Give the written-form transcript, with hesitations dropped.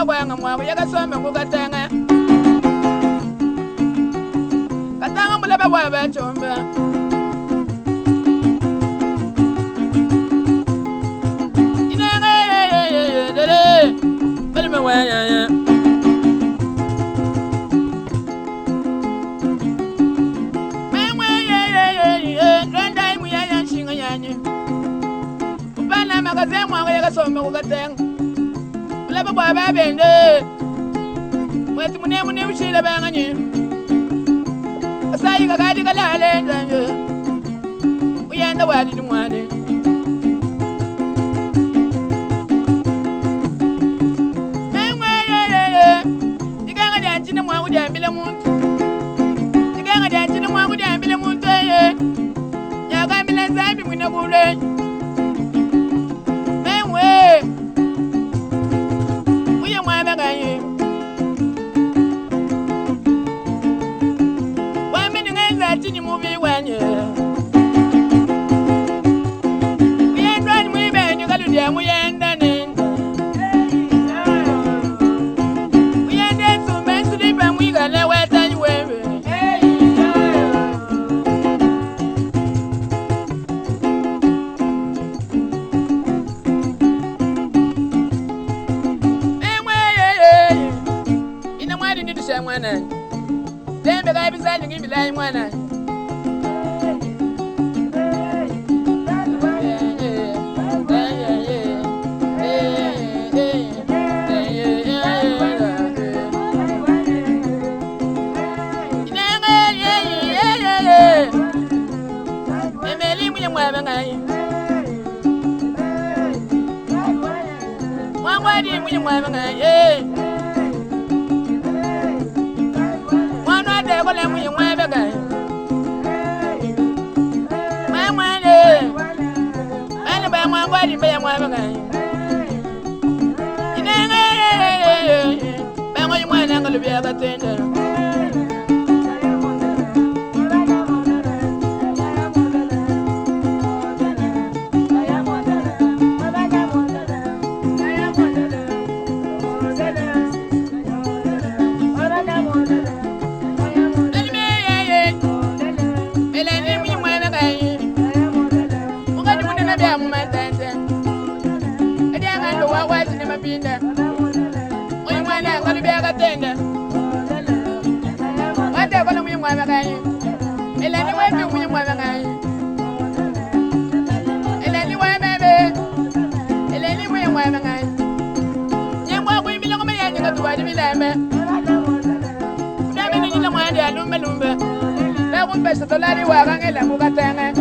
kwa ngwa ya kasome kukatenga katanga mulaba wa bachomba inenge dere bali me wa ya mewe renda imu ya shinga yanye upana makazemwa ya kasome kukatenga mulaba wa babende mweti mune ushira banganye Asai kakadi kalale nje uyenda wadi ni mwane Mengwe Diganga janchina mwangu jambile muntu Diganga janchina mwangu jambile muntu Nyaga mila zambi mwina kule Mengwe Uye mwana ganyi Chini movie wenye Uyendwa ni mwibe nyukaludia muyenda nenda Uyende sume sulipa mwigale weta nywewe Ewe ina mwadi ndidusha mwana Dembe kaibisa ngibila mwana Mwangwadi mwenye mwabanga Mwana ade kole mwenye mwabanga Mwangwadi Mwana ba mwangwadi mwenye mwabanga Inenge Mwenye mwana ngalubia katenda Oye mwana ngalubia katenda Wate kola mwenye mwabanga Elani wetu mwenye mwabanga Elani wabebe Elani mwenye mwabanga Nyemwa kuimbila kama ya nyinga tuwadi milambe Udami ni nyina mwandi alumbe lumbe Lakumbe satolari wakangela mukatanga